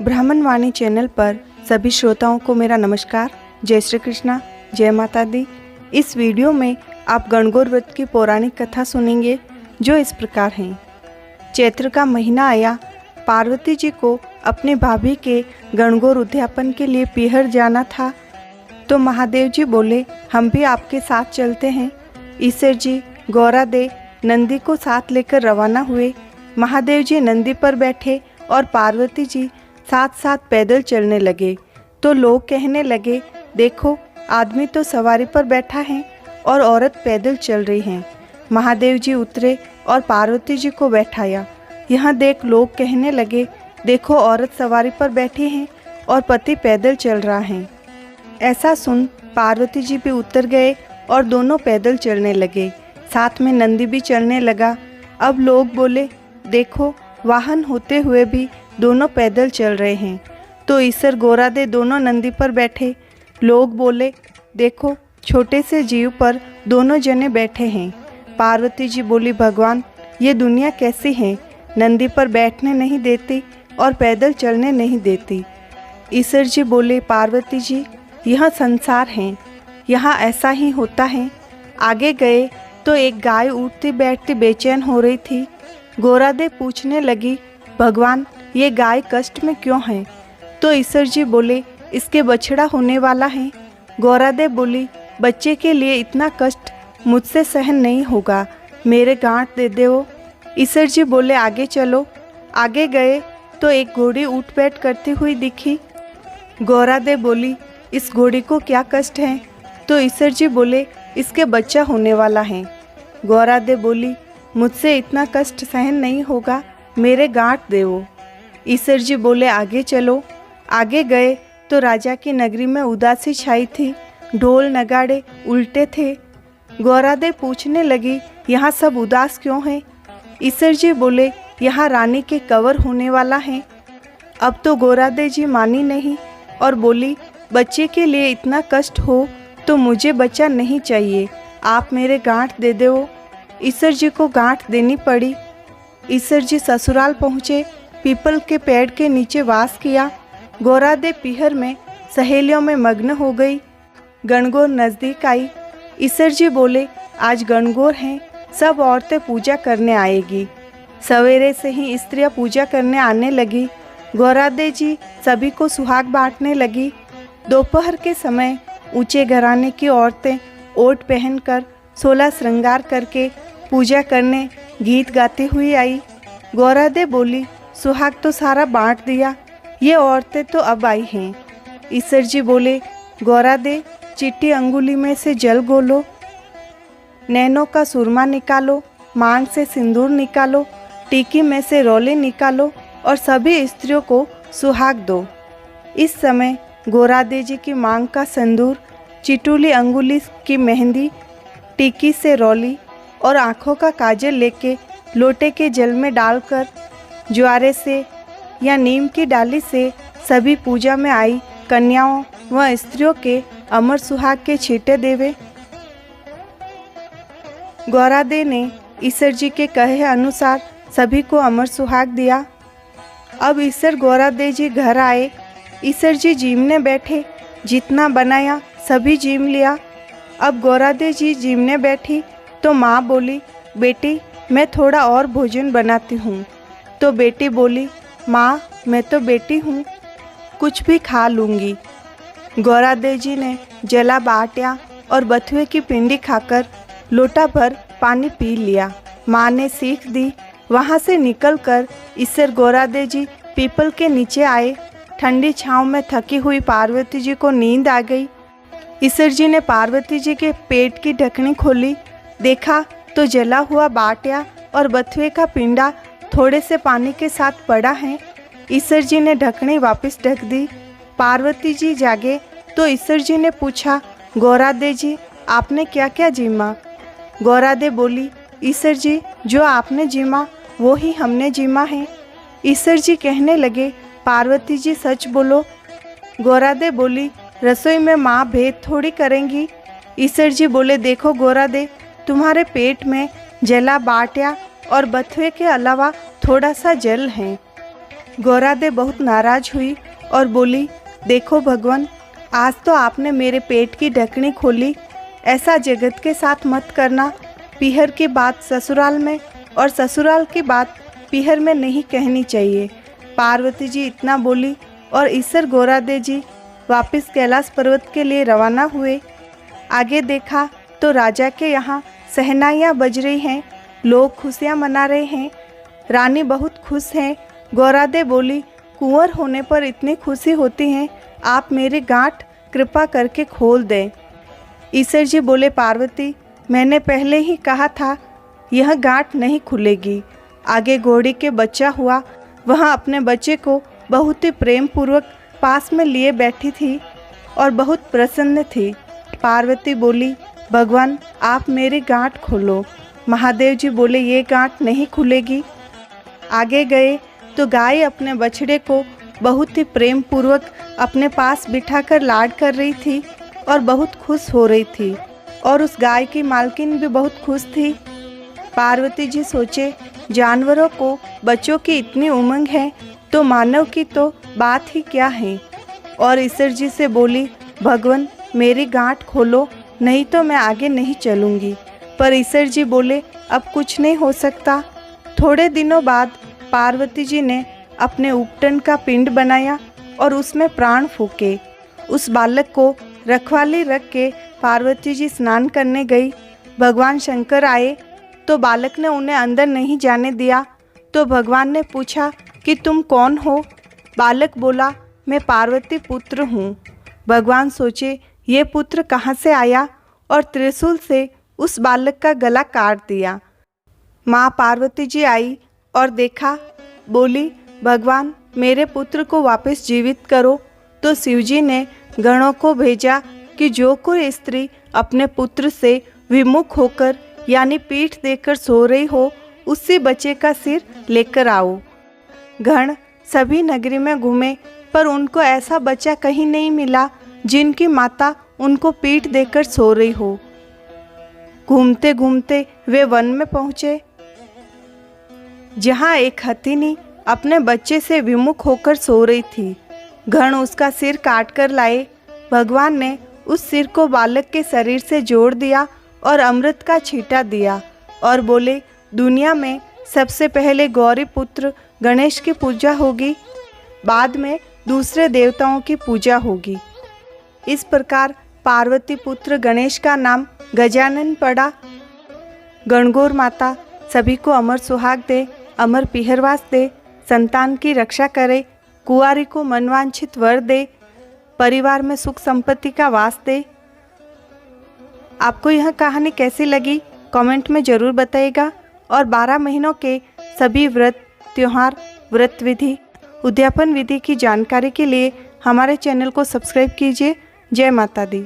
ब्राह्मण वाणी चैनल पर सभी श्रोताओं को मेरा नमस्कार। जय श्री कृष्णा, जय माता दी। इस वीडियो में आप गणगौर व्रत की पौराणिक कथा सुनेंगे जो इस प्रकार है। चैत्र का महीना आया, पार्वती जी को अपने भाभी के गणगौर उद्यापन के लिए पीहर जाना था, तो महादेव जी बोले हम भी आपके साथ चलते हैं। ईश्वर जी गौरादे नंदी को साथ लेकर रवाना हुए। महादेव जी नंदी पर बैठे और पार्वती जी साथ साथ पैदल चलने लगे। तो लोग कहने लगे, देखो आदमी तो सवारी पर बैठा है और औरत पैदल चल रही है। महादेव जी उतरे और पार्वती जी को बैठाया। यहाँ देख लोग कहने लगे, देखो औरत सवारी पर बैठी है और पति पैदल चल रहा है। ऐसा सुन पार्वती जी भी उतर गए और दोनों पैदल चलने लगे। साथ में नंदी भी चलने लगा। अब लोग बोले, देखो वाहन होते हुए भी दोनों पैदल चल रहे हैं। तो ईश्वर गौरादे दोनों नंदी पर बैठे। लोग बोले, देखो छोटे से जीव पर दोनों जने बैठे हैं। पार्वती जी बोली, भगवान ये दुनिया कैसी है, नंदी पर बैठने नहीं देती और पैदल चलने नहीं देती। ईश्वर जी बोले, पार्वती जी यह संसार है, यहाँ ऐसा ही होता है। आगे गए तो एक गाय उठती बैठती बेचैन हो रही थी। गौरादे पूछने लगी, भगवान ये गाय कष्ट में क्यों है? तो ईश्वर जी बोले, इसके बछड़ा होने वाला है। गौरादे बोली, बच्चे के लिए इतना कष्ट मुझसे सहन नहीं होगा, मेरे गांठ दे दो। ईश्वर जी बोले, आगे चलो। आगे गए तो एक घोड़ी उठ बैठ करती हुई दिखी। गौरादे बोली, इस घोड़ी को क्या कष्ट है? तो ईश्वर जी बोले, इसके बच्चा होने वाला है। गौरादे बोली, मुझसे इतना कष्ट सहन नहीं होगा, मेरे गांठ देवो। ईश्वर जी बोले, आगे चलो। आगे गए तो राजा की नगरी में उदासी छाई थी, ढोल नगाड़े उल्टे थे। गौरादे पूछने लगी, यहाँ सब उदास क्यों हैं? ईश्वर जी बोले, यहाँ रानी के कंवर होने वाला है। अब तो गौरादे जी मानी नहीं और बोली, बच्चे के लिए इतना कष्ट हो तो मुझे बच्चा नहीं चाहिए, आप मेरे गांठ दे दो। ईश्वर जी को गांठ देनी पड़ी। ईश्वर जी ससुराल पहुँचे, पीपल के पेड़ के नीचे वास किया। गौरादे पीहर में सहेलियों में मग्न हो गई। गणगौर नज़दीक आई। ईश्वर जी बोले, आज गणगौर हैं, सब औरतें पूजा करने आएगी। सवेरे से ही स्त्रियां पूजा करने आने लगी। गौरादे जी सभी को सुहाग बांटने लगी। दोपहर के समय ऊंचे घराने की औरतें ओट पहनकर 16 श्रृंगार करके पूजा करने गीत गाती हुई आई। गौरादे बोली, सुहाग तो सारा बांट दिया, ये औरतें तो अब आई हैं। ईश्वर जी बोले, गौरादे चिट्टी अंगुली में से जल घोलो, नैनों का सुरमा निकालो, मांग से सिंदूर निकालो, टीकी में से रोले निकालो और सभी स्त्रियों को सुहाग दो। इस समय गौरादे जी की मांग का सिंदूर, चिटुली अंगुली की मेहंदी, टीकी से रोली और आँखों का काजल लेके लोटे के जल में डालकर ज्वारे से या नीम की डाली से सभी पूजा में आई कन्याओं व स्त्रियों के अमर सुहाग के छींटे देवे। गौरादे ने ईश्वर जी के कहे अनुसार सभी को अमर सुहाग दिया। अब ईश्वर गौरादे जी घर आए। ईश्वर जी जीमने बैठे, जितना बनाया सभी जीम लिया। अब गौरादे जी जीमने बैठी तो माँ बोली, बेटी मैं थोड़ा और भोजन बनाती हूँ। तो बेटी बोली, माँ मैं तो बेटी हूँ, कुछ भी खा लूँगी। गौरादे जी ने जला बाटिया और बथुए की पिंडी खाकर लोटा भर पानी पी लिया। माँ ने सीख दी। वहाँ से निकलकर ईश्वर गौरादे जी पीपल के नीचे आए। ठंडी छाँव में थकी हुई पार्वती जी को नींद आ गई। ईश्वर जी ने पार्वती जी के पेट की ढकनी खोली, देखा तो जला हुआ बाटिया और बथुए का पिंडा थोड़े से पानी के साथ पड़ा है। ईश्वर जी ने ढकनी वापस ढक दी। पार्वती जी जागे तो ईश्वर जी ने पूछा, गौरादे जी आपने क्या क्या जीमा? गौरादे बोली, ईश्वर जी जो आपने जीमा वो ही हमने जीमा है। ईश्वर जी कहने लगे, पार्वती जी सच बोलो। गौरादे बोली, रसोई में माँ भेद थोड़ी करेंगी। ईश्वर जी बोले, देखो गौरादे तुम्हारे पेट में जला बाटिया और बथुए के अलावा थोड़ा सा जल है। गौरादे बहुत नाराज हुई और बोली, देखो भगवान, आज तो आपने मेरे पेट की ढकनी खोली। ऐसा जगत के साथ मत करना। पीहर की बात ससुराल में और ससुराल की बात पीहर में नहीं कहनी चाहिए। पार्वती जी इतना बोली और ईसर गौरादे जी वापस कैलाश पर्वत के लिए रवाना हुए। आगे देखा तो राजा के यहाँ सहनाइयाँ बज रही हैं, लोग खुशियाँ मना रहे हैं, रानी बहुत खुश हैं। गौरादे बोली, कुंवर होने पर इतनी खुशी होती है, आप मेरी गांठ कृपा करके खोल दें। ईसर जी बोले, पार्वती, मैंने पहले ही कहा था यह गांठ नहीं खुलेगी। आगे घोड़ी के बच्चा हुआ, वह अपने बच्चे को बहुत ही प्रेम पूर्वक पास में लिए बैठी थी और बहुत प्रसन्न थी। पार्वती बोली, भगवान, आप मेरी गांठ खोलो। महादेव जी बोले, ये गांठ नहीं खुलेगी। आगे गए तो गाय अपने बछड़े को बहुत ही प्रेम पूर्वक अपने पास बिठाकर लाड कर रही थी और बहुत खुश हो रही थी, और उस गाय की मालकिन भी बहुत खुश थी। पार्वती जी सोचे, जानवरों को बच्चों की इतनी उमंग है तो मानव की तो बात ही क्या है। और ईसर जी से बोली, भगवान, मेरी गांठ खोलो, नहीं तो मैं आगे नहीं चलूँगी। पर ईसर जी बोले, अब कुछ नहीं हो सकता। थोड़े दिनों बाद पार्वती जी ने अपने उपटन का पिंड बनाया और उसमें प्राण फूके। उस बालक को रखवाली रख के पार्वती जी स्नान करने गई। भगवान शंकर आए तो बालक ने उन्हें अंदर नहीं जाने दिया। तो भगवान ने पूछा कि तुम कौन हो? बालक बोला, मैं पार्वती पुत्र हूँ। भगवान सोचे, ये पुत्र कहाँ से आया, और त्रिशूल से उस बालक का गला काट दिया। माँ पार्वती जी आई और देखा, बोली, भगवान, मेरे पुत्र को वापस जीवित करो। तो शिवजी ने गणों को भेजा कि जो कोई स्त्री अपने पुत्र से विमुख होकर यानी पीठ देकर सो रही हो, उसी बच्चे का सिर लेकर आओ। गण सभी नगरी में घूमे, पर उनको ऐसा बच्चा कहीं नहीं मिला जिनकी माता उनको पीठ देकर सो रही हो। घूमते घूमते वे वन में पहुँचे, जहाँ एक हथिनी अपने बच्चे से विमुख होकर सो रही थी। गण उसका सिर काट कर लाए। भगवान ने उस सिर को बालक के शरीर से जोड़ दिया और अमृत का छींटा दिया और बोले, दुनिया में सबसे पहले गौरी पुत्र गणेश की पूजा होगी, बाद में दूसरे देवताओं की पूजा होगी। इस प्रकार पार्वती पुत्र गणेश का नाम गजानन पड़ा। गणगौर माता सभी को अमर सुहाग दे, अमर पीहरवास दे, संतान की रक्षा करे, कुंवारी को मनवांछित वर दे, परिवार में सुख संपत्ति का वास दे। आपको यह कहानी कैसी लगी कमेंट में ज़रूर बताइएगा। और 12 महीनों के सभी व्रत, त्योहार, व्रत विधि, उद्यापन विधि की जानकारी के लिए हमारे चैनल को सब्सक्राइब कीजिए। जय माता दी।